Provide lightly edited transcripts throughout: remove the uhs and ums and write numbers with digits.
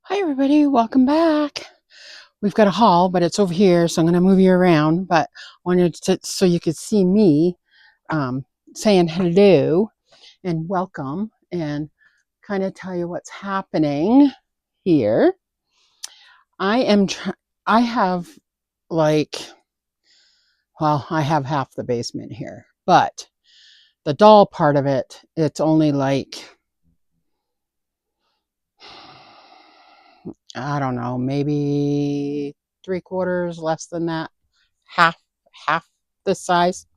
Hi everybody, welcome back. We've got a haul, but it's over here, so I'm going to move you around. But I wanted to, so you could see me saying hello and welcome, and kind of tell you what's happening here. I have like, well, I have half the basement here, but the doll part of it, it's only like, I don't know, maybe 3/4 less than that, half half the size.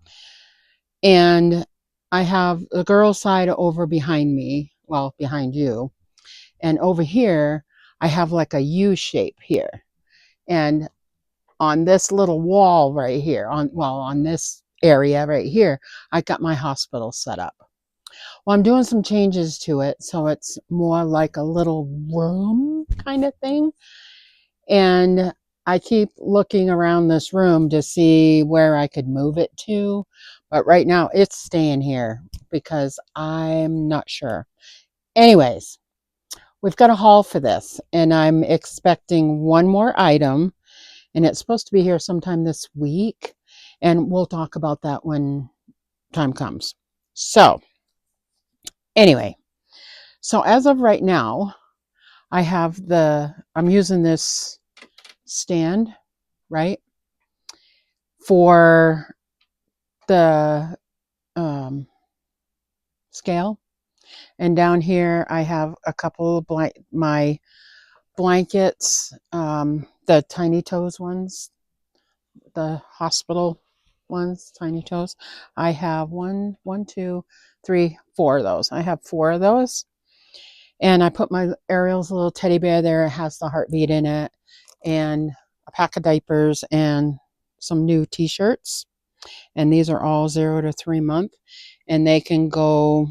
And I have the girls' side over behind me, well, behind you. And over here, I have like a U shape here. And on this little wall right here, on this area right here, I got my hospital set up. Well, I'm doing some changes to it, so it's more like a little room kind of thing. And I keep looking around this room to see where I could move it to. But right now it's staying here because I'm not sure. Anyways, we've got a haul for this, and I'm expecting one more item, and it's supposed to be here sometime this week. And we'll talk about that when time comes. So, anyway, so as of right now, I'm using this stand, right, for the scale. And down here I have a couple of my blankets, the tiny toes ones, the hospital ones, tiny toes. I have one, two, three, four of those. I have four of those. And I put my Ariel's little teddy bear there. It has the heartbeat in it, and a pack of diapers and some new t-shirts. And these are all 0 to 3 month, and they can go.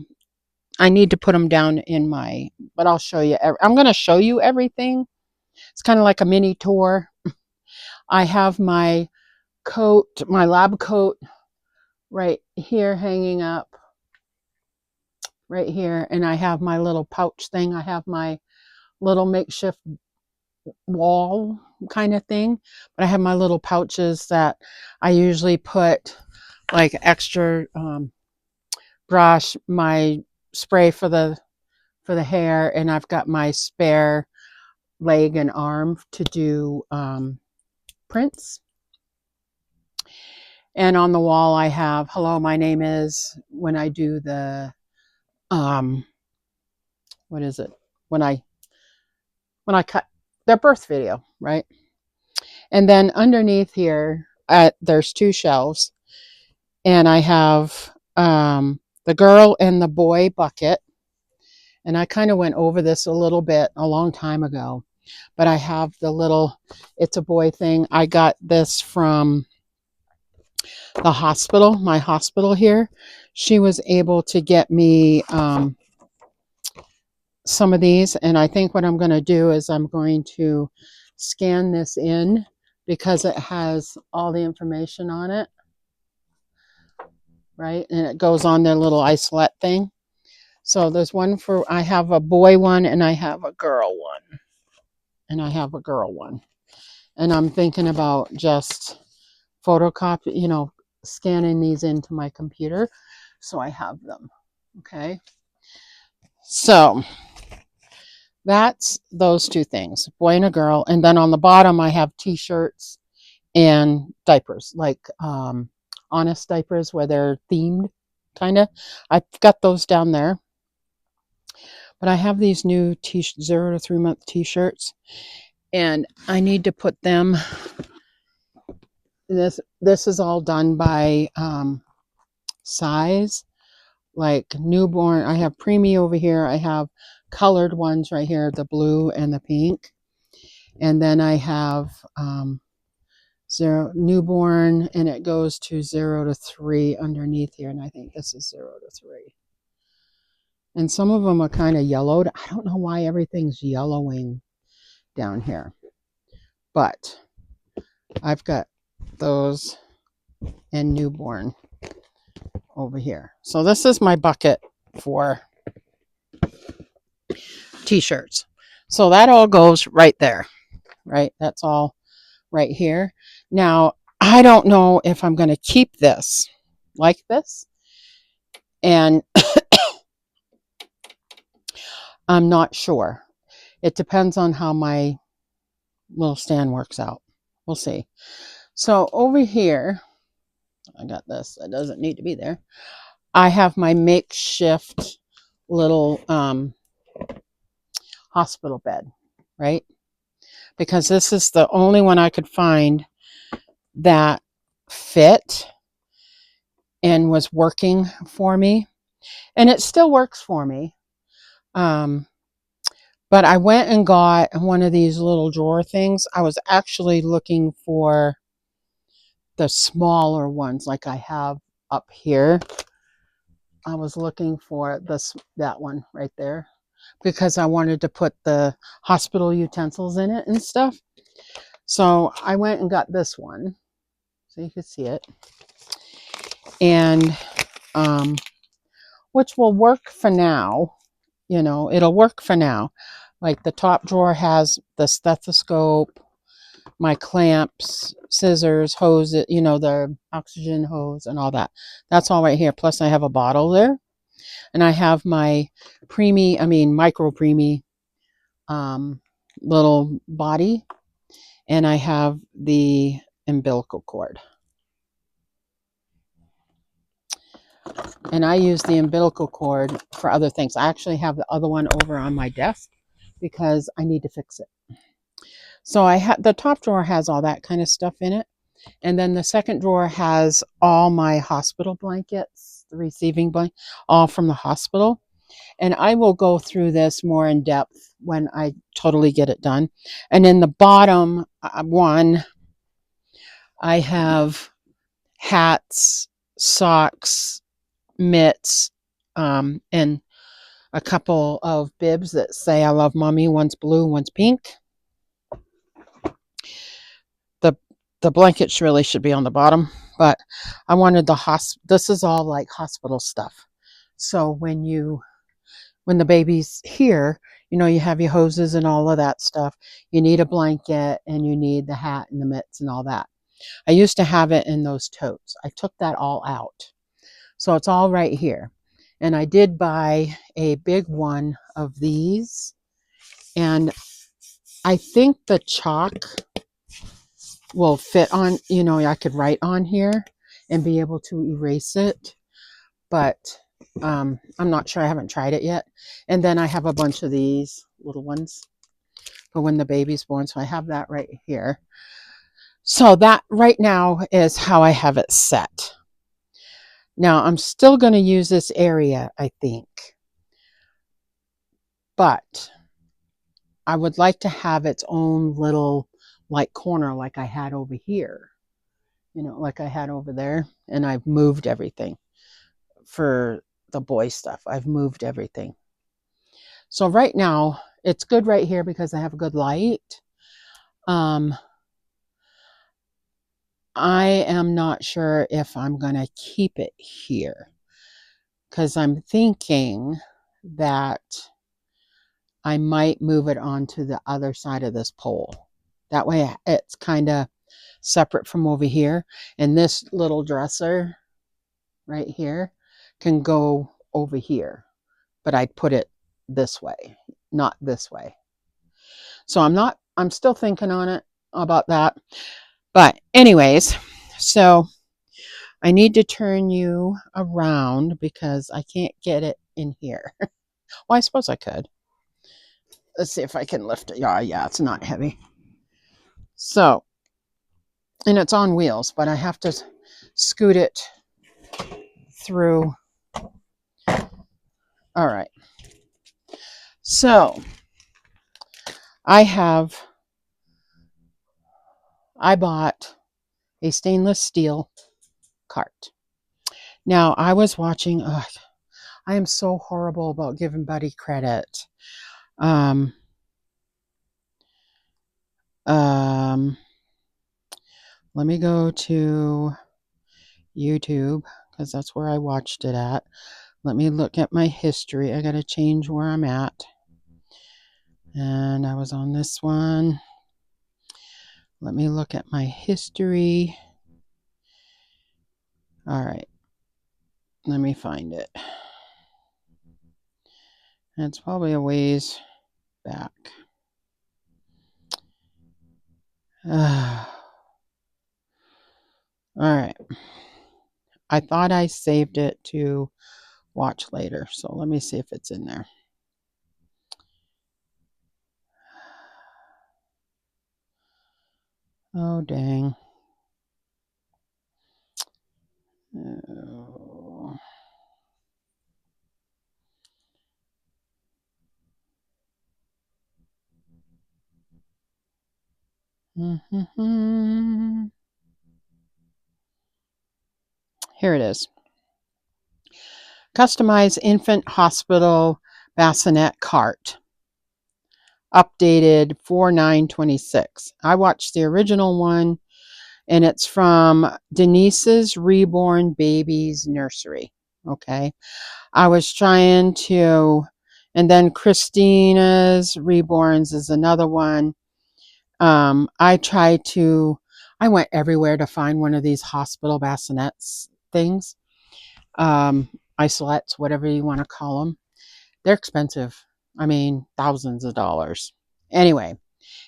I need to put them down in my, but I'll show you. I'm going to show you everything. It's kind of like a mini tour. I have my coat, my lab coat, right here hanging up, right here. And I have my little pouch thing. I have my little makeshift wall kind of thing. But I have my little pouches that I usually put like extra brush, my spray for the hair, and I've got my spare leg and arm to do prints. And on the wall I have, hello, my name is, when I do the, what is it? When I cut their birth video, right? And then underneath here, there's two shelves, and I have the girl and the boy bucket. And I kind of went over this a little bit a long time ago, but I have the little, it's a boy thing. I got this from the hospital, my hospital here. She was able to get me some of these, and I think what I'm going to do is I'm going to scan this in because it has all the information on it, right? And it goes on their little isolette thing. So there's one for, I have a boy one and I have a girl one. And I have a girl one. And I'm thinking about just photocopy, scanning these into my computer so I have them. Okay. So that's those two things, boy and a girl. And then on the bottom, I have t-shirts and diapers, like honest diapers where they're themed, kind of. I've got those down there. But I have these new 0 to 3 month t-shirts, and I need to put them. This is all done by size, like newborn. I have preemie over here. I have colored ones right here, the blue and the pink. And then I have newborn, and it goes to 0 to 3 underneath here. And I think this is 0 to 3. And some of them are kind of yellowed. I don't know why everything's yellowing down here. But I've got those and newborn over here. So this is my bucket for t-shirts. So that all goes right there, right? That's all right here. Now, I don't know if I'm going to keep this like this, and I'm not sure. It depends on how my little stand works out. We'll see. So over here, I got this. It doesn't need to be there. I have my makeshift little hospital bed, right? Because this is the only one I could find that fit and was working for me. And it still works for me. But I went and got one of these little drawer things. I was actually looking for the smaller ones like I have up here. I was looking for that one right there because I wanted to put the hospital utensils in it and stuff. So I went and got this one so you can see it. And which will work for now. It'll work for now. Like the top drawer has the stethoscope, my clamps, scissors, hose, the oxygen hose and all that. That's all right here. Plus I have a bottle there. And I have my micro preemie little body. And I have the umbilical cord. And I use the umbilical cord for other things. I actually have the other one over on my desk because I need to fix it. So the top drawer has all that kind of stuff in it. And then the second drawer has all my hospital blankets, the receiving blanket, all from the hospital. And I will go through this more in depth when I totally get it done. And in the bottom one, I have hats, socks, mitts, and a couple of bibs that say I love mommy. One's blue, one's pink. The blankets really should be on the bottom, but I wanted this is all like hospital stuff. So when the baby's here, you have your hoses and all of that stuff. You need a blanket and you need the hat and the mitts and all that. I used to have it in those totes. I took that all out. So it's all right here. And I did buy a big one of these. And I think the chalk will fit on, I could write on here and be able to erase it. But I'm not sure. I haven't tried it yet. And then I have a bunch of these little ones for when the baby's born. So I have that right here. So that right now is how I have it set. Now I'm still going to use this area, I think. But I would like to have its own little corner like I had over here. Like I had over there. And I've moved everything for the boy stuff. I've moved everything. So right now, it's good right here because I have a good light. I am not sure if I'm going to keep it here because I'm thinking that I might move it onto the other side of this pole. That way it's kind of separate from over here. And this little dresser right here can go over here. But I'd put it this way, not this way. So I'm still thinking on it about that. But anyways, so I need to turn you around because I can't get it in here. Well, I suppose I could. Let's see if I can lift it. Yeah, it's not heavy. So, and it's on wheels, but I have to scoot it through. All right. So, I bought a stainless steel cart. Now, I was watching, I am so horrible about giving Buddy credit. Let me go to YouTube because that's where I watched it at. Let me look at my history. I got to change where I'm at. And I was on this one. Let me look at my history. All right. Let me find it. It's probably a ways back. All right. I thought I saved it to watch later, so let me see if it's in there. Oh, dang. Oh. Here it is. Customized infant hospital bassinet cart. Updated 4/9/26. I watched the original one, and it's from Denise's Reborn Babies Nursery. Okay. I was trying to, and then Christina's Reborns is another one. I went everywhere to find one of these hospital bassinets things, isolettes, whatever you want to call them. They're expensive. I mean, thousands of dollars. Anyway,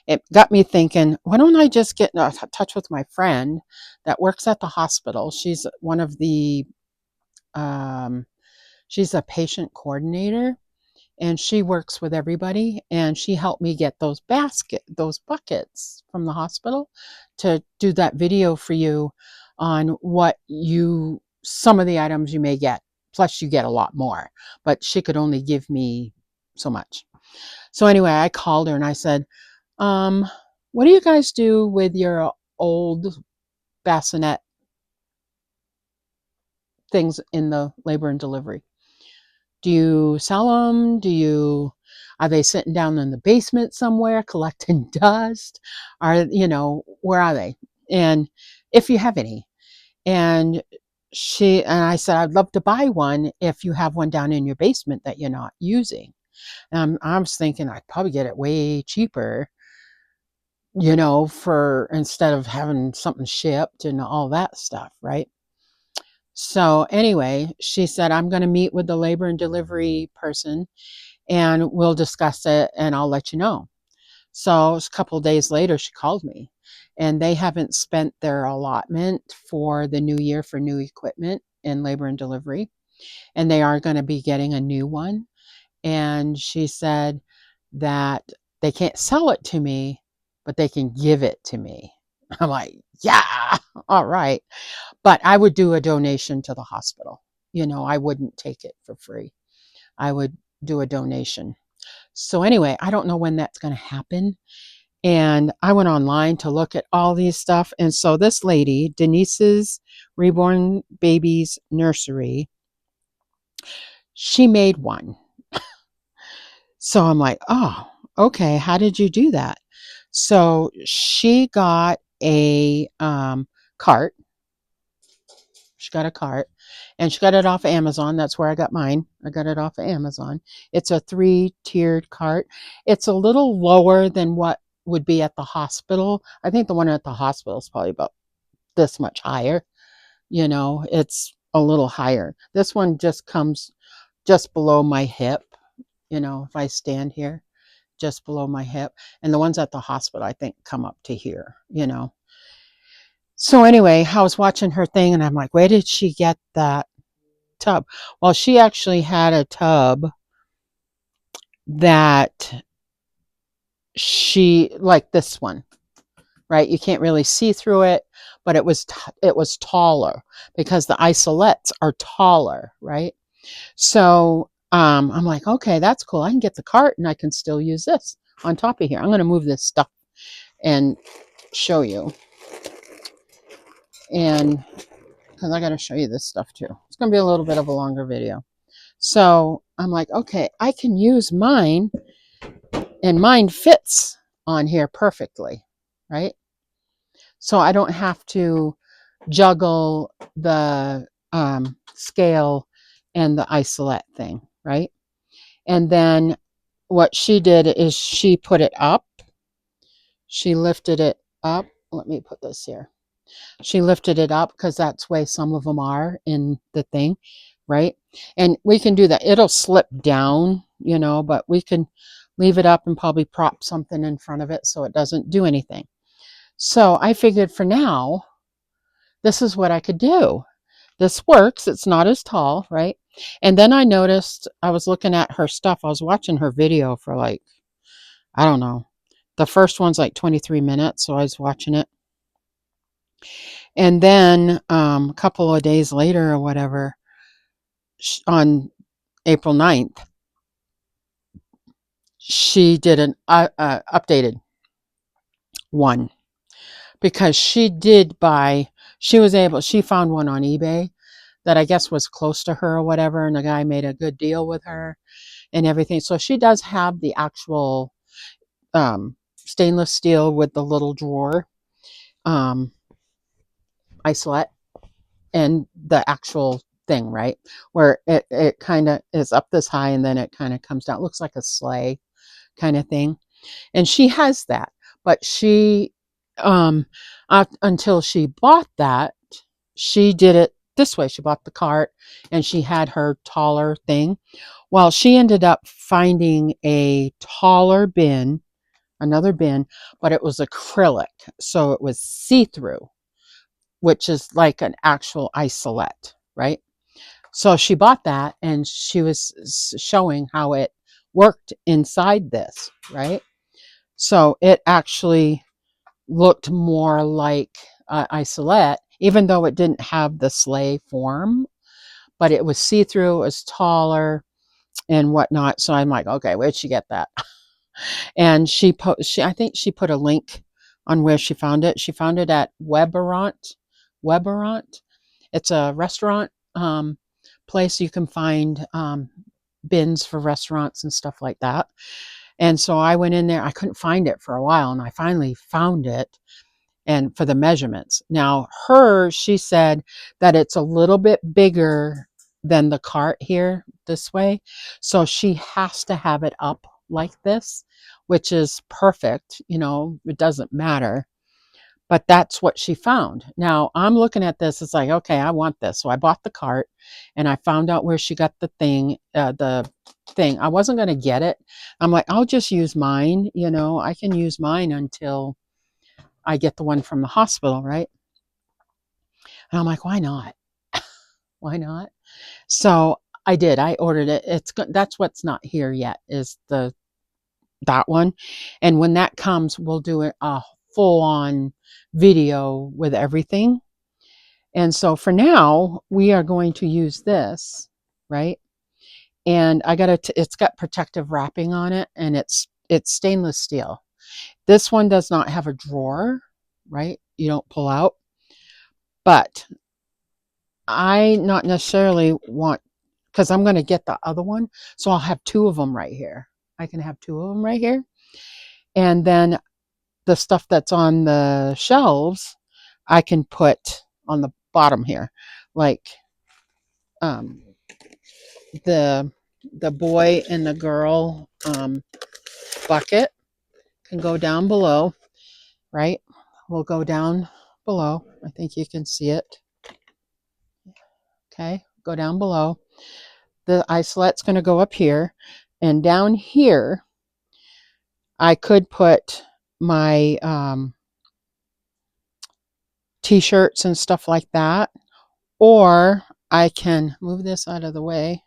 it got me thinking, why don't I just get in touch with my friend that works at the hospital? She's one of the, she's a patient coordinator, and she works with everybody, and she helped me get those buckets from the hospital to do that video for you on some of the items you may get. Plus you get a lot more, but she could only give me so much. So anyway, I called her and I said, what do you guys do with your old bassinet things in the labor and delivery? Do you sell them? Are they sitting down in the basement somewhere collecting dust? Where are they? And if you have any. And I said, I'd love to buy one if you have one down in your basement that you're not using. And I was thinking I'd probably get it way cheaper, for instead of having something shipped and all that stuff, right? So anyway, she said, I'm going to meet with the labor and delivery person and we'll discuss it and I'll let you know. So a couple of days later, she called me, and they haven't spent their allotment for the new year for new equipment in labor and delivery, and they are going to be getting a new one. And she said that they can't sell it to me, but they can give it to me. I'm like, yeah, all right. But I would do a donation to the hospital. I wouldn't take it for free. I would do a donation. So anyway, I don't know when that's going to happen. And I went online to look at all these stuff. And so this lady, Denise's Reborn Babies Nursery, she made one. So I'm like, oh, okay. How did you do that? So she got a cart. She got a cart, and she got it off of Amazon. That's where I got mine. I got it off of Amazon. It's a 3-tiered cart. It's a little lower than what would be at the hospital. I think the one at the hospital is probably about this much higher. It's a little higher. This one just comes just below my hip, if I stand here, just below my hip. And the ones at the hospital, I think, come up to here. So anyway, I was watching her thing and I'm like, where did she get that tub? Well, she actually had a tub that like this one, right? You can't really see through it, but it was taller because the isolettes are taller, right? So I'm like, okay, that's cool. I can get the cart and I can still use this on top of here. I'm going to move this stuff and show you. And because I got to show you this stuff too. It's going to be a little bit of a longer video. So I'm like, okay, I can use mine, and mine fits on here perfectly, right? So I don't have to juggle the scale and the isolette thing, right? And then what she did is she put it up. She lifted it up. Let me put this here. She lifted it up because that's where some of them are in the thing, right? And we can do that. It'll slip down, you know, but we can leave it up and probably prop something in front of it so it doesn't do anything. So I figured for now, this is what I could do. This works. It's not as tall, right? And then I noticed, I was looking at her stuff. I was watching her video for like, I don't know. The first one's like 23 minutes, so I was watching it. And then a couple of days later or whatever, on April 9th, she did an updated one because she found one on eBay that I guess was close to her or whatever, and the guy made a good deal with her and everything. So she does have the actual stainless steel with the little drawer isolate and the actual thing, right? Where it kind of is up this high and then it kind of comes down. It looks like a sleigh kind of thing. And she has that. But she, until she bought that, she did it this way. She bought the cart and she had her taller thing. Well, she ended up finding a taller bin, another bin, but it was acrylic. So it was see-through, which is like an actual isolette, right? So she bought that and she was showing how it worked inside this, right? So it actually looked more like isolette, even though it didn't have the sleigh form, but it was see-through, it was taller and whatnot. So I'm like, okay, where'd she get that? And I think she put a link on where she found it. She found it at Weberant. It's a restaurant place. You can find bins for restaurants and stuff like that. And so I went in there. I couldn't find it for a while, and I finally found it. And for the measurements, now she said that it's a little bit bigger than the cart here this way, so she has to have it up like this, which is perfect. You know, it doesn't matter. But that's what she found. Now I'm looking at this. It's like, okay, I want this. So I bought the cart and I found out where she got the thing. I wasn't going to get it. I'm like, I'll just use mine. You know, I can use mine until I get the one from the hospital, right? And I'm like, why not? Why not? So I did. I ordered it. That's what's not here yet is that one. And when that comes, we'll do a full on video with everything. And so for now, we are going to use this, right? And it's got protective wrapping on it, and it's stainless steel. This one does not have a drawer, right? You don't pull out. But I not necessarily want, because I'm going to get the other one, so I'll have two of them right here. I can have two of them right here. And then the stuff that's on the shelves, I can put on the bottom here, like the boy and the girl bucket can go down below, right? We'll go down below. I think you can see it. Okay, go down below. The isolette's going to go up here, and down here I could put my t-shirts and stuff like that, or I can move this out of the way.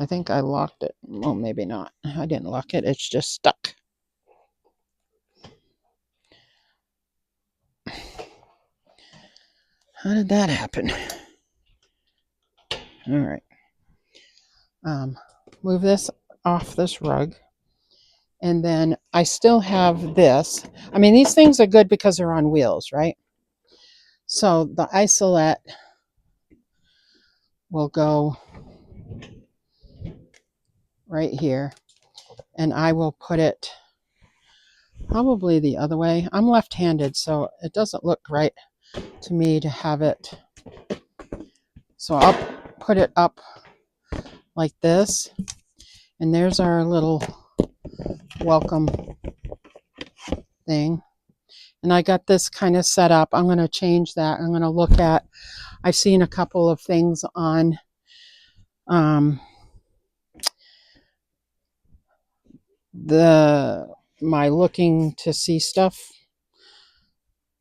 I think I locked it. Well, maybe not. I didn't lock it. It's just stuck. How did that happen? All right. Move this off this rug. And then I still have this. I mean, these things are good because they're on wheels, right? So the isolette will go right here. And I will put it probably the other way. I'm left-handed, so it doesn't look right to me to have it. So I'll put it up like this. And there's our little welcome thing. And I got this kind of set up. I'm going to change that. I'm going to look at, I've seen a couple of things on my looking to see stuff.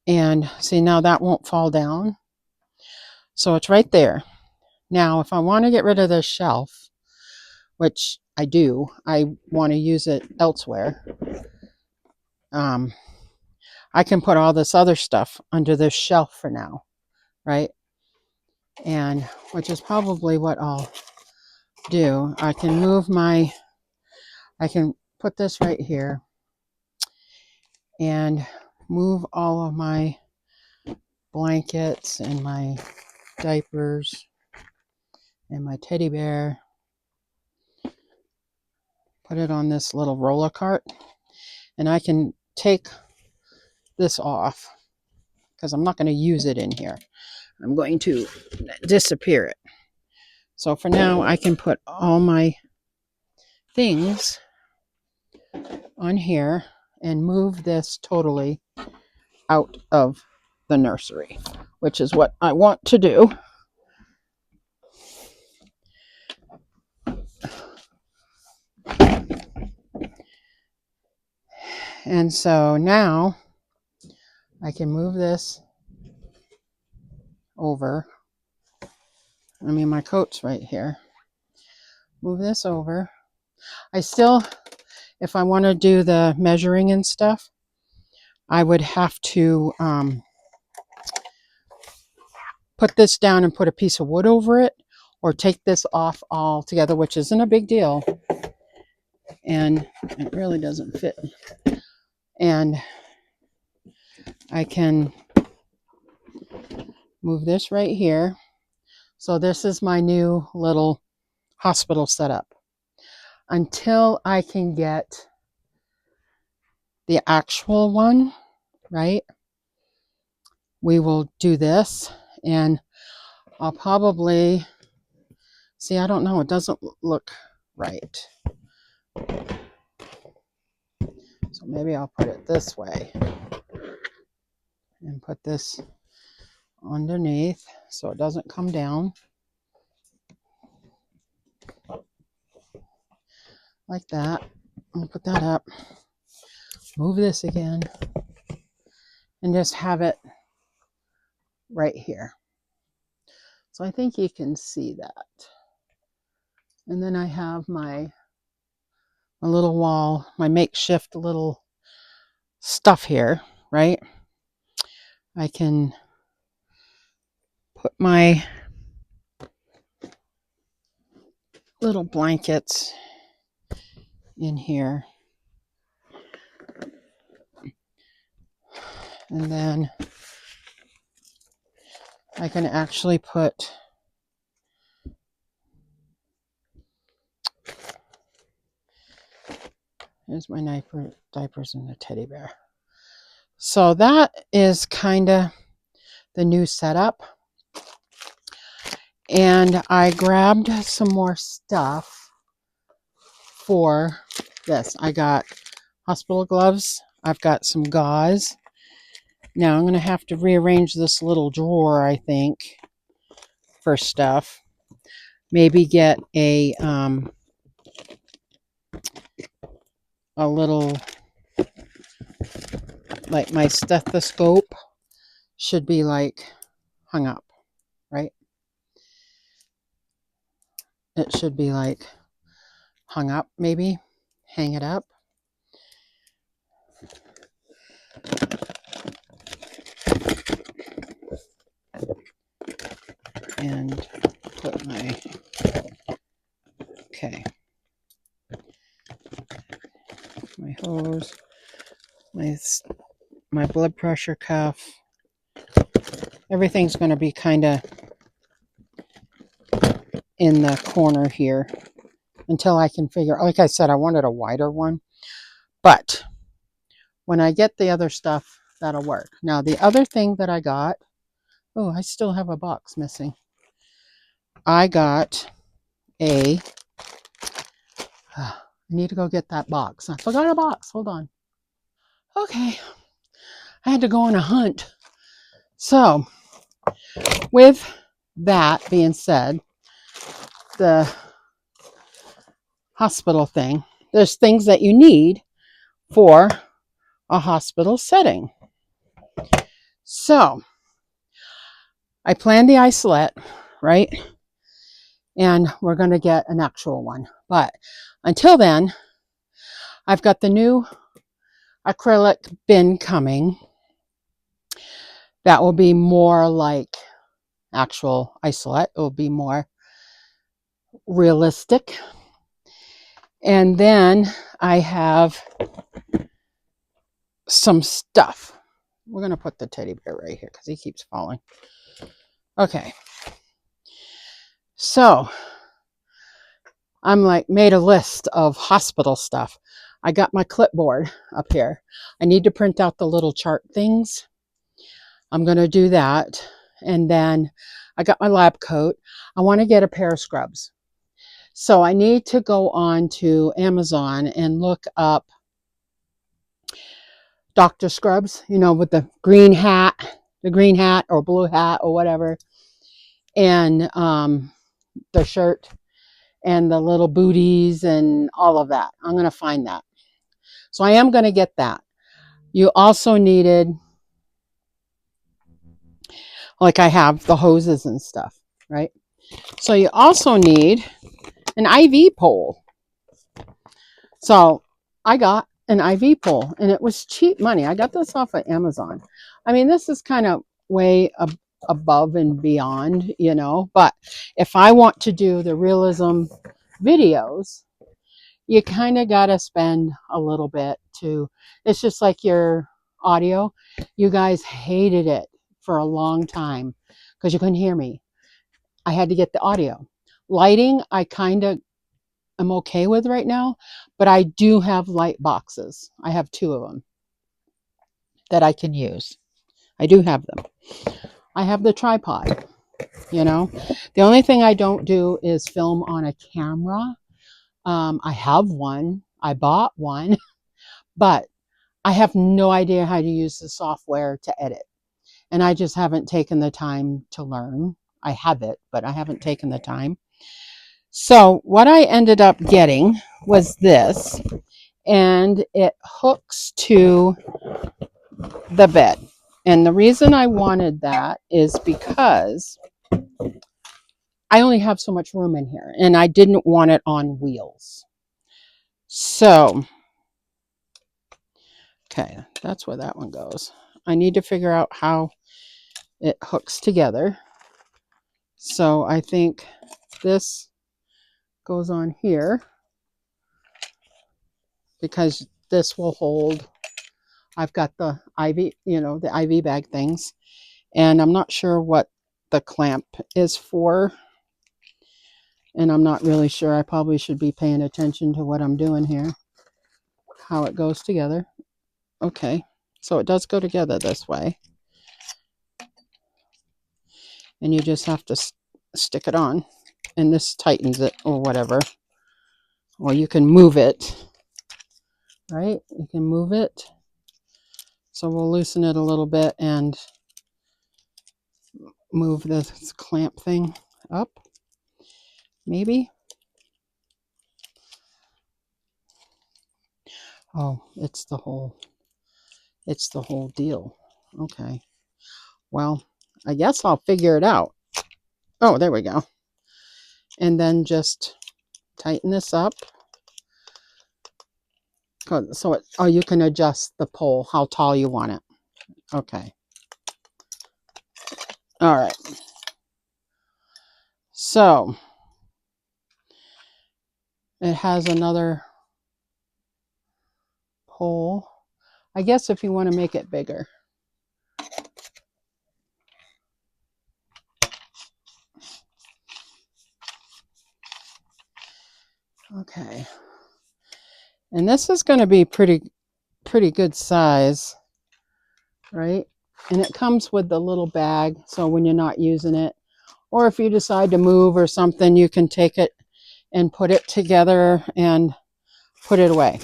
And see, now that won't fall down. So it's right there. Now, if I want to get rid of this shelf, which I do, I want to use it elsewhere. I can put all this other stuff under this shelf for now, right? And which is probably what I'll do. I can put this right here and move all of my blankets and my diapers and my teddy bear, put it on this little roller cart, and I can take this off because I'm not going to use it in here. I'm going to disappear it. So for now, I can put all my things on here and move this totally out of the nursery, which is what I want to do. And so now I can move this over. I mean, my coat's right here. Move this over. I still, if I want to do the measuring and stuff, I would have to put this down and put a piece of wood over it, or take this off altogether, which isn't a big deal. And it really doesn't fit. And I can move this right here. So this is my new little hospital setup. Until I can get the actual one, right? We will do this, and I'll probably, see, I don't know, it doesn't look right. So maybe I'll put it this way and put this underneath so it doesn't come down. Like that. I'll put that up. Move this again. And just have it right here. So I think you can see that. And then I have my little wall, my makeshift little stuff here, right? I can put my little blankets in here. And then I can actually put here's my diapers and the teddy bear. So that is kind of the new setup. And I grabbed some more stuff for this. I got hospital gloves. I've got some gauze. Now I'm going to have to rearrange this little drawer, I think, for stuff. Maybe get a little, like my stethoscope should be like hung up, right? It should be like hung up, maybe. Hang it up. And put my, okay, my hose, my blood pressure cuff. Everything's going to be kind of in the corner here until I can figure, like I said, I wanted a wider one, but when I get the other stuff, that'll work. Now the other thing that I got, oh, I still have a box missing. I got a I need to go get that box. I forgot a box. Hold on. Okay. I had to go on a hunt. So, with that being said, the hospital thing, there's things that you need for a hospital setting. So, I planned the isolette, right? And we're going to get an actual one. But until then, I've got the new acrylic bin coming that will be more like actual isolette. It will be more realistic. And then I have some stuff. We're going to put the teddy bear right here because he keeps falling. Okay. So I'm like made a list of hospital stuff. I got my clipboard up here. I need to print out the little chart things. I'm going to do that. And then I got my lab coat. I want to get a pair of scrubs. So I need to go on to Amazon and look up doctor scrubs, you know, with the green hat or blue hat or whatever. And the shirt and the little booties and all of that. I'm going to find that. So I am going to get that. You also needed, like I have the hoses and stuff, right? So you also need an IV pole. So I got an IV pole and it was cheap money. I got this off of Amazon. I mean, this is kind of way above and beyond, you know, but if I want to do the realism videos, you kind of got to spend a little bit to, it's just like your audio. You guys hated it for a long time because you couldn't hear me. I had to get the audio. Lighting, I kind of am okay with right now, but I do have light boxes. I have 2 of them that I can use. I do have them. I have the tripod, you know. The only thing I don't do is film on a camera. I have one. I bought one, but I have no idea how to use the software to edit. And I just haven't taken the time to learn. I have it, but I haven't taken the time. So what I ended up getting was this, and it hooks to the bed. And the reason I wanted that is because I only have so much room in here, and I didn't want it on wheels. So, okay, that's where that one goes. I need to figure out how it hooks together. So I think this goes on here because this will hold. I've got the IV, you know, the IV bag things, and I'm not sure what the clamp is for. And I'm not really sure. I probably should be paying attention to what I'm doing here, how it goes together. Okay, so it does go together this way. And you just have to stick it on, and this tightens it or whatever. Or you can move it, right? You can move it. So we'll loosen it a little bit and move this clamp thing up, maybe. Oh, it's the whole deal. Okay. Well, I guess I'll figure it out. Oh, there we go. And then just tighten this up. So you can adjust the pole, how tall you want it. Okay. All right. So it has another pole. I guess if you want to make it bigger. Okay. And this is going to be pretty good size, right? And it comes with the little bag, so when you're not using it, or if you decide to move or something, you can take it and put it together and put it away.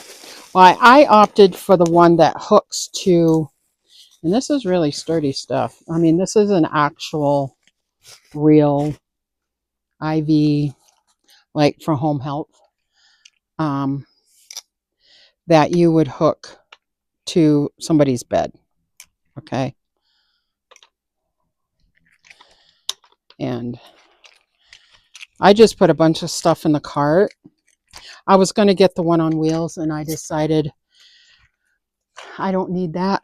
Well, I opted for the one that hooks to, and this is really sturdy stuff. I mean, this is an actual real IV, like for home health, that you would hook to somebody's bed. Okay. And I just put a bunch of stuff in the cart. I was going to get the one on wheels, and I decided I don't need that,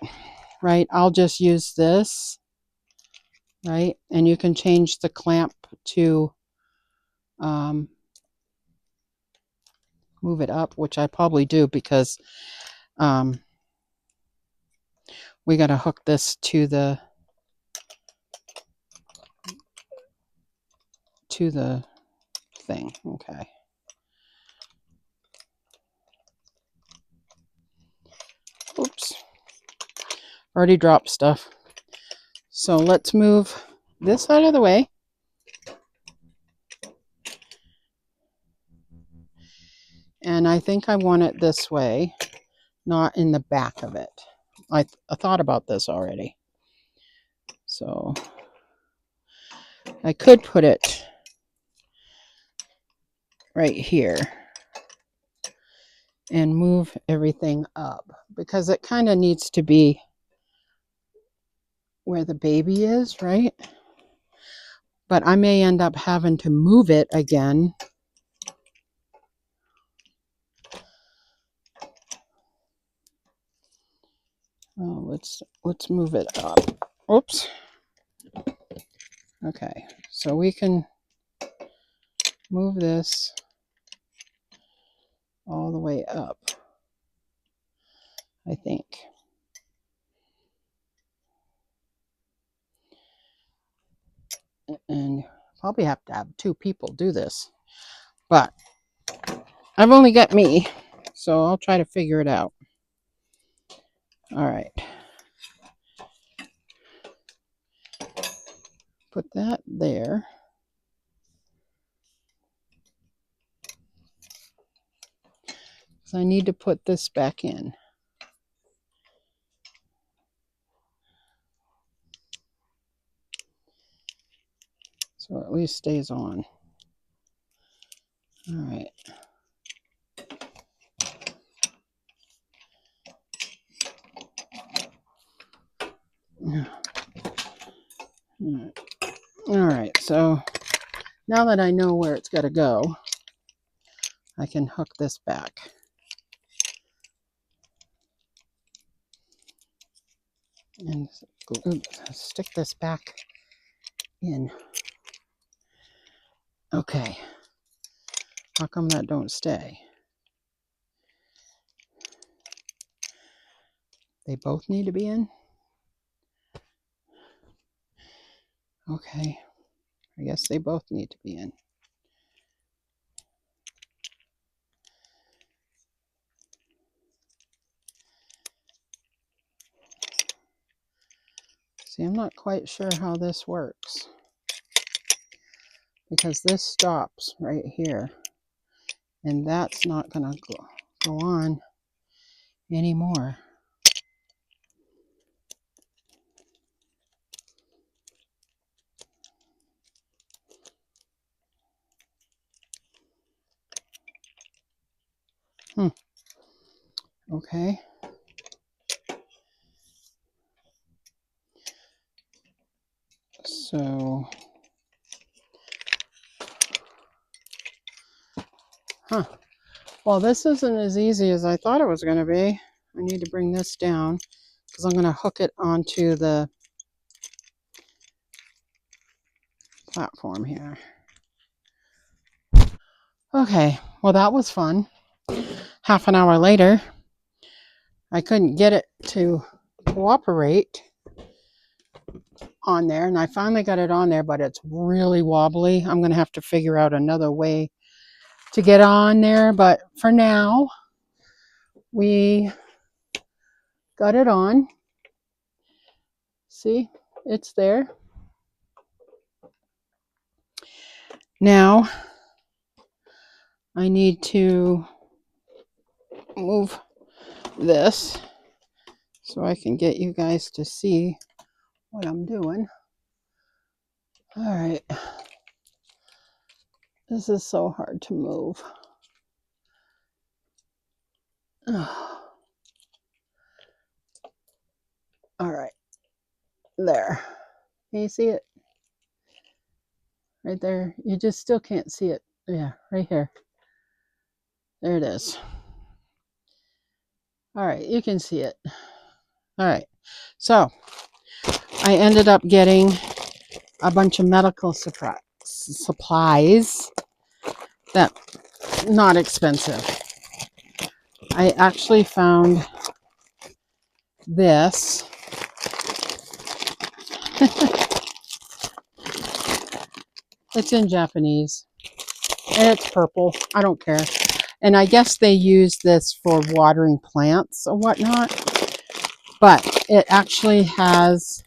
right? I'll just use this, right? And you can change the clamp to move it up, which I probably do because we got to hook this to the thing. Okay. Oops. Already dropped stuff. So let's move this out of the way. And I think I want it this way, not in the back of it. I thought about this already. So I could put it right here and move everything up because it kind of needs to be where the baby is, right? But I may end up having to move it again. Oh, let's move it up. Oops. Okay, so we can move this all the way up, I think. And probably have to have 2 people do this. But I've only got me, so I'll try to figure it out. All right. Put that there. So I need to put this back in. So at least stays on. All right. All right, so now that I know where it's got to go, I can hook this back. And stick this back in. Okay. How come that don't stay? They both need to be in? Okay. I guess they both need to be in. See, I'm not quite sure how this works because this stops right here and that's not going to go on anymore. Okay. So, well, this isn't as easy as I thought it was going to be. I need to bring this down because I'm going to hook it onto the platform here. Okay, well, that was fun. Half an hour later, I couldn't get it to cooperate on there, and I finally got it on there, but it's really wobbly. I'm going to have to figure out another way to get on there, but for now, we got it on. See, it's there. Now, I need to move this so I can get you guys to see what I'm doing. All right. This is so hard to move. All right. There. Can you see it? Right there. You just still can't see it. Yeah, right here. There it is. All right, you can see it. All right. So I ended up getting a bunch of medical supplies that not expensive. I actually found this. It's in Japanese and it's purple. I don't care. And I guess they use this for watering plants or whatnot. But it actually has,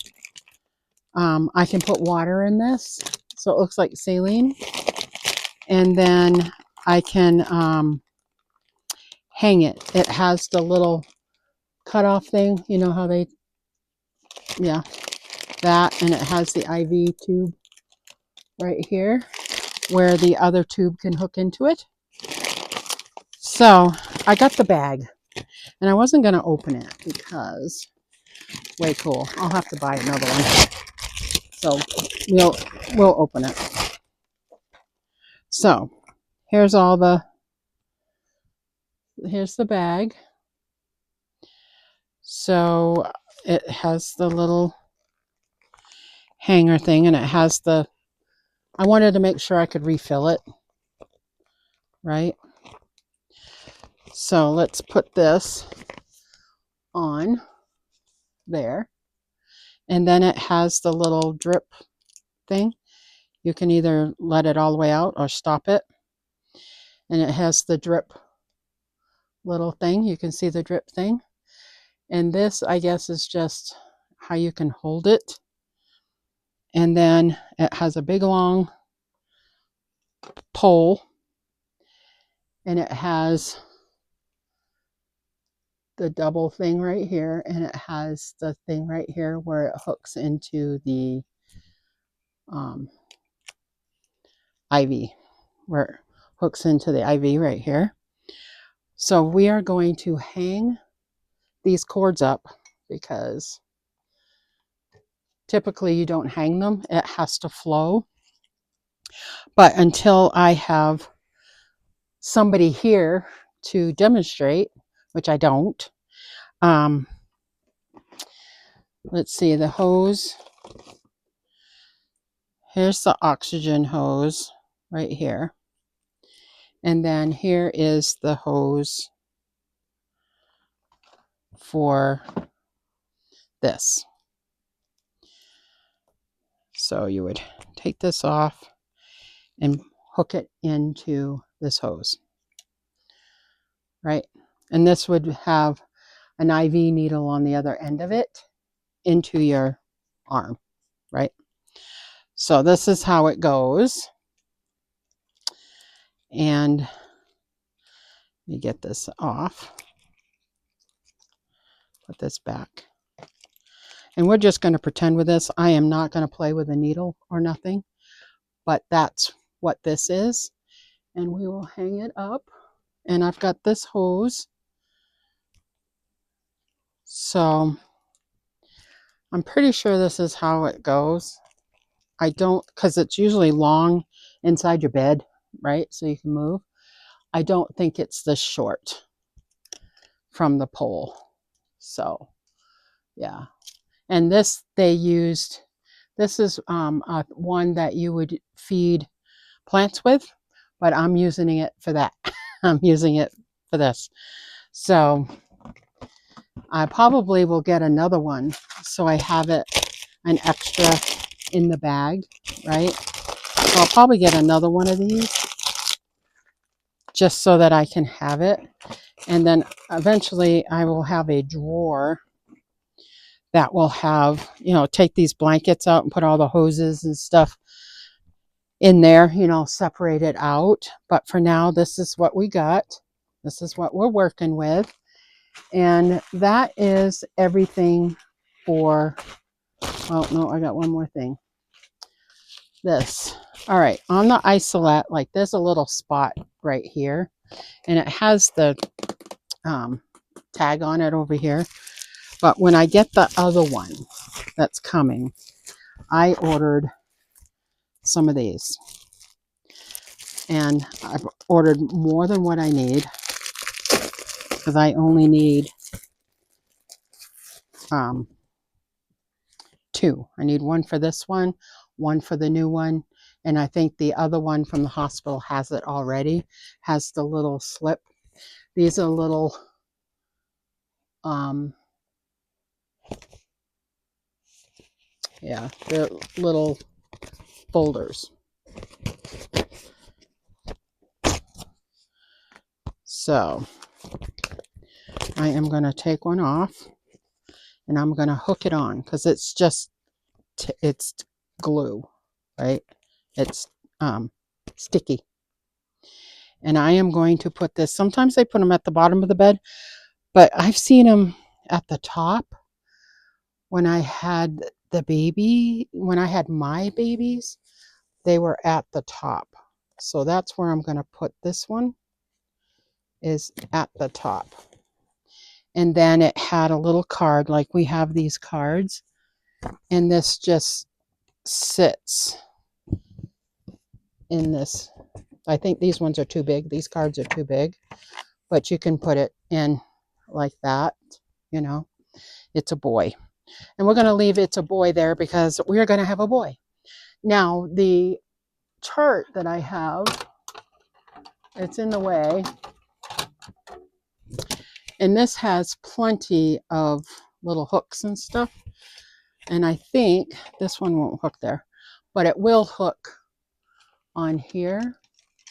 I can put water in this. So it looks like saline. And then I can hang it. It has the little cutoff thing. You know how they, yeah, that. And it has the IV tube right here where the other tube can hook into it. So I got the bag and I wasn't going to open it because way cool. I'll have to buy another one. So we'll open it. So here's here's the bag. So it has the little hanger thing and it has I wanted to make sure I could refill it, right? So let's put this on there. And then it has the little drip thing. You can either let it all the way out or stop it. And it has the drip little thing. You can see the drip thing. And this, I guess, is just how you can hold it. And then it has a big long pole. And it has the double thing right here. And it has the thing right here where it hooks into the IV, where it hooks into the IV right here. So we are going to hang these cords up because typically you don't hang them. It has to flow. But until I have somebody here to demonstrate, which I don't, let's see, the hose. Here's the oxygen hose right here. And then here is the hose for this. So you would take this off and hook it into this hose, right? And this would have an IV needle on the other end of it into your arm, right? So this is how it goes. And let me get this off. Put this back. And we're just going to pretend with this. I am not going to play with a needle or nothing, but that's what this is. And we will hang it up. And I've got this hose. So I'm pretty sure this is how it goes. I don't, because it's usually long inside your bed, right? So you can move. I don't think it's this short from the pole. So, yeah. And this they used, this is one that you would feed plants with, but I'm using it for that. I'm using it for this. So I probably will get another one so I have it an extra in the bag, right? So I'll probably get another one of these just so that I can have it. And then eventually I will have a drawer that will have, you know, take these blankets out and put all the hoses and stuff in there, you know, separate it out. But for now, this is what we got. This is what we're working with. And that is everything for, oh no, I got one more thing. This. All right, on the isolette, like there's a little spot right here, and it has the tag on it over here. But when I get the other one that's coming, I ordered some of these. And I've ordered more than what I need, because I only need 2. I need one for this one for the new one, and I think the other one from the hospital has it already, has the little slip. These are little yeah, they're little folders. So I am going to take one off, and I'm going to hook it on, because it's just it's glue, right? It's sticky. And I am going to put this, sometimes they put them at the bottom of the bed, but I've seen them at the top. When I had when I had my babies, they were at the top. So that's where I'm going to put this one, is at the top. And then it had a little card, like we have these cards, and this just sits in this. I think these ones are too big. These cards are too big, but you can put it in like that, you know. It's a boy. And we're going to leave it's a boy there because we're going to have a boy. Now, the chart that I have, it's in the way. And this has plenty of little hooks and stuff. And I think this one won't hook there, but it will hook on here.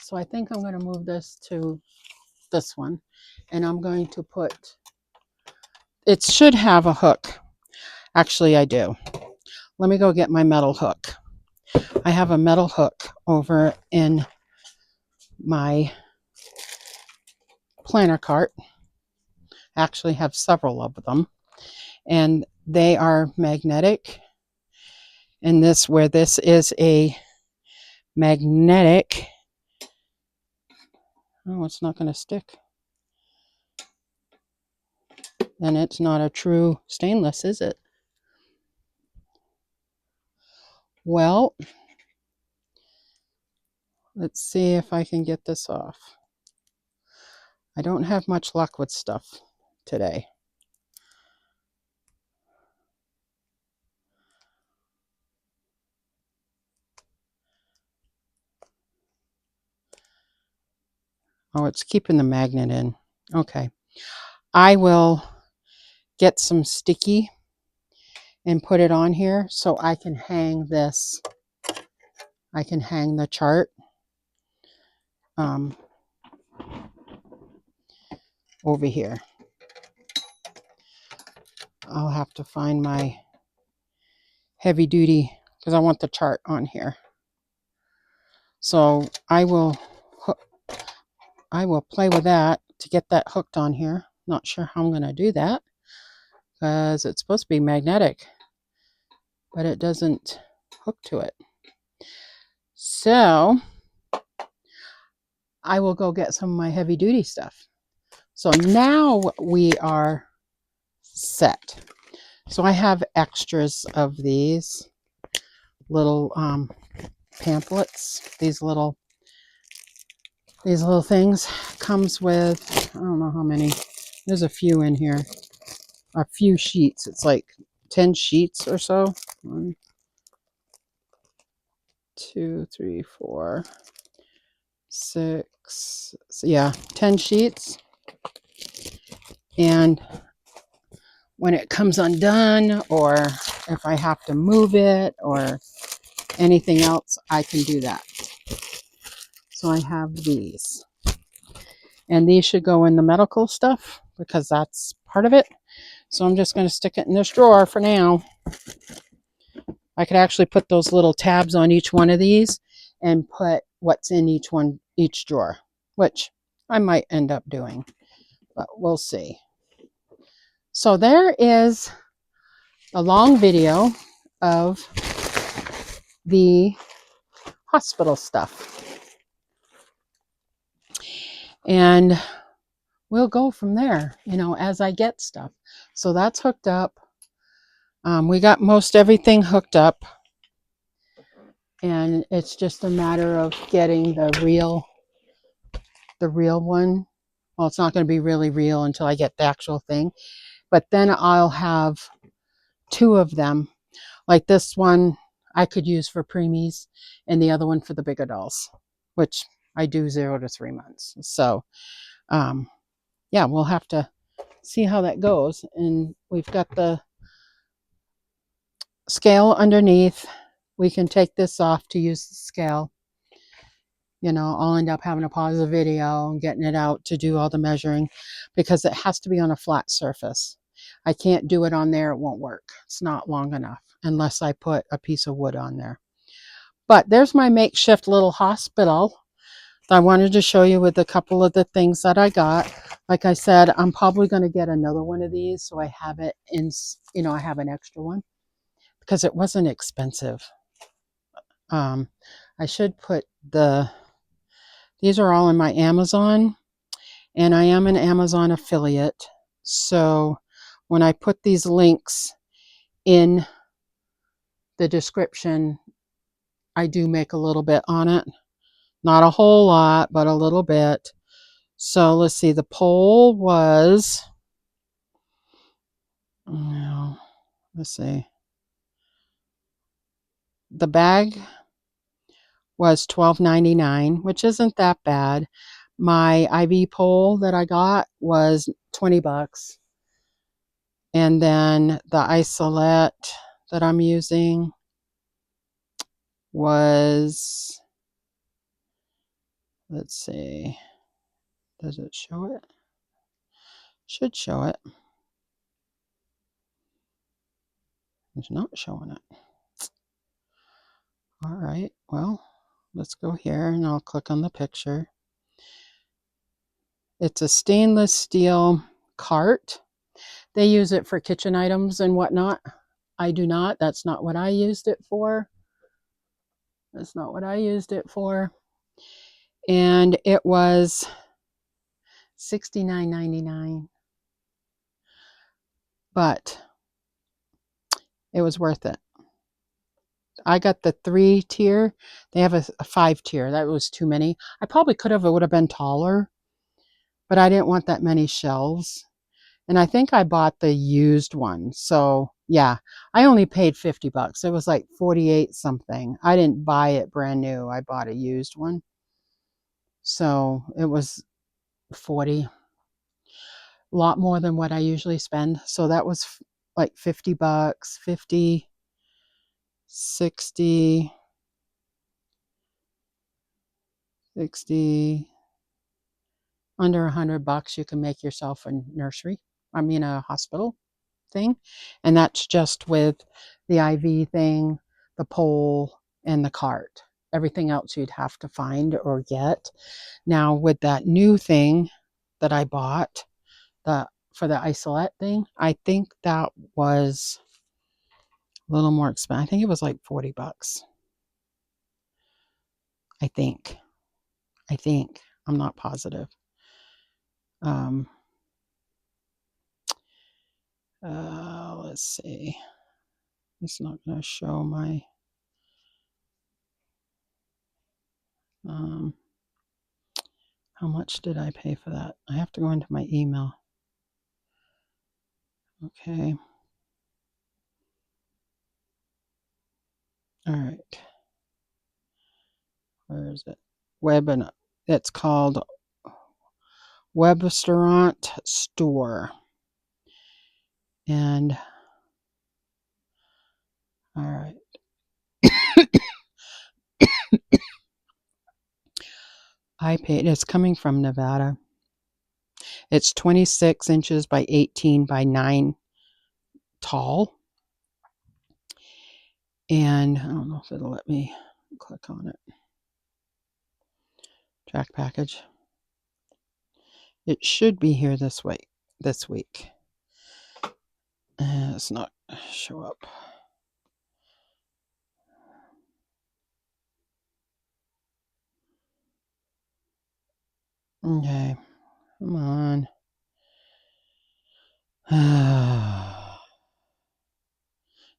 So I think I'm going to move this to this one. And I'm going to put, it should have a hook. Actually, I do. Let me go get my metal hook. I have a metal hook over in my planter cart. I actually have several of them. And they are magnetic. And this, where this is a magnetic, oh, it's not going to stick. Then it's not a true stainless, is it? Well, let's see if I can get this off. I don't have much luck with stuff today. Oh, it's keeping the magnet in. Okay. I will get some sticky and put it on here so I can hang this. I can hang the chart over here. I'll have to find my heavy duty, because I want the chart on here. So I will play with that to get that hooked on here. Not sure how I'm going to do that, because it's supposed to be magnetic, but it doesn't hook to it. So I will go get some of my heavy duty stuff. So now we are set. So I have extras of these little pamphlets. These little things comes with, I don't know how many. There's a few in here. A few sheets. It's like 10 sheets or so. 1, 2, 3, 4, 6. Yeah, 10 sheets. And when it comes undone, or if I have to move it or anything else, I can do that. So I have these. And these should go in the medical stuff, because that's part of it. So I'm just going to stick it in this drawer for now. I could actually put those little tabs on each one of these and put what's in each drawer, which I might end up doing, but we'll see. So there is a long video of the hospital stuff. And we'll go from there, as I get stuff. So that's hooked up. We got most everything hooked up. And it's just a matter of getting the real one. Well, it's not going to be really real until I get the actual thing. But then I'll have 2 of them. Like this one I could use for preemies and the other one for the bigger dolls, which I do 0 to 3 months. So, yeah, we'll have to see how that goes. And we've got the scale underneath. We can take this off to use the scale. I'll end up having to pause the video and getting it out to do all the measuring because it has to be on a flat surface. I can't do it on there. It won't work. It's not long enough unless I put a piece of wood on there. But there's my makeshift little hospital that I wanted to show you with a couple of the things that I got. Like I said, I'm probably going to get another one of these so I have it in, I have an extra one because it wasn't expensive. I should put these are all in my Amazon, and I am an Amazon affiliate. So when I put these links in the description, I do make a little bit on it. Not a whole lot, but a little bit. So let's see, the pole was, let's see, the bag was $12.99, which isn't that bad. My IV pole that I got was $20. And then the isolette that I'm using was, let's see, does it show it? Should show it. It's not showing it. All right, well, let's go here and I'll click on the picture. It's a stainless steel cart. They use it for kitchen items and whatnot. I do not. That's not what I used it for. That's not what I used it for. And it was $69.99. But it was worth it. I got the 3 tier. They have a 5 tier. That was too many. I probably could have. It would have been taller. But I didn't want that many shelves. And I think I bought the used one. So, yeah, I only paid $50. It was like 48 something. I didn't buy it brand new. I bought a used one. So, it was 40. A lot more than what I usually spend. So, that was like $50, 50, 60, 60, under $100 you can make yourself a nursery. A hospital thing. And that's just with the IV thing, the pole, and the cart. Everything else you'd have to find or get. Now with that new thing that I bought, for the isolette thing, I think that was a little more expensive. I think it was like $40. I think. I'm not positive. Let's see. It's not going to show my how much did I pay for that? I have to go into my email. Okay. All right. Where is it? It's called Web Restaurant Store. And all right. I paid, it's coming from Nevada. It's 26 inches by 18 by 9 tall. And I don't know if it'll let me click on it. Track package. It should be here this week. It's not show up. Okay, come on.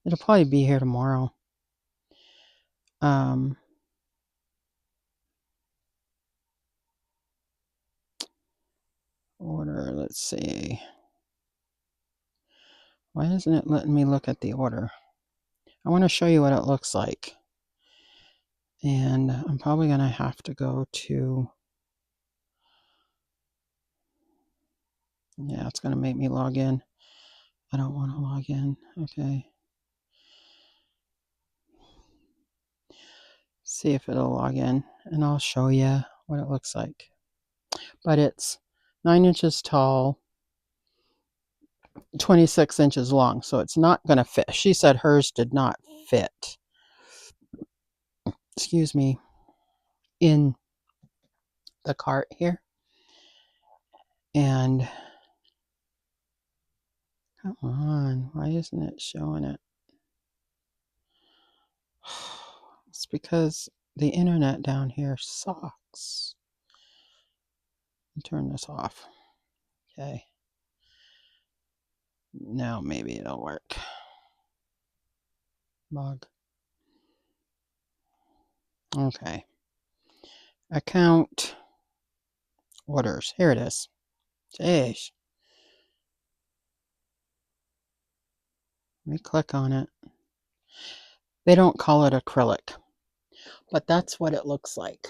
It'll probably be here tomorrow. Order, let's see. Why isn't it letting me look at the order? I want to show you what it looks like. And I'm probably going to have to go to... Yeah, it's going to make me log in. I don't want to log in. Okay. See if it'll log in, and I'll show you what it looks like. But it's 9 inches tall, 26 inches long, so it's not going to fit. She said hers did not fit. Excuse me. In the cart here. And come on, why isn't it showing it? It's because the internet down here sucks. Turn this off. Okay. Now maybe it'll work. Bug. Okay. Account orders. Here it is. Jeez. Let me click on it. They don't call it acrylic, but that's what it looks like.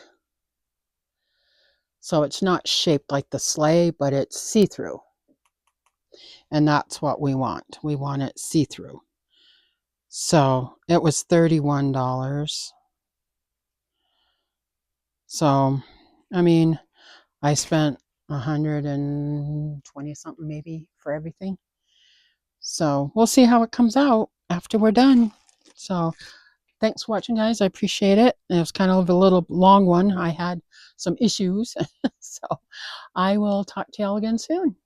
So it's not shaped like the sleigh, but it's see-through. And that's what we want. We want it see-through. So it was $31. So, I mean, I spent 120 something maybe for everything. So we'll see how it comes out after we're done. So thanks for watching, guys. I appreciate it. It was kind of a little long one. I had some issues. So I will talk to y'all again soon.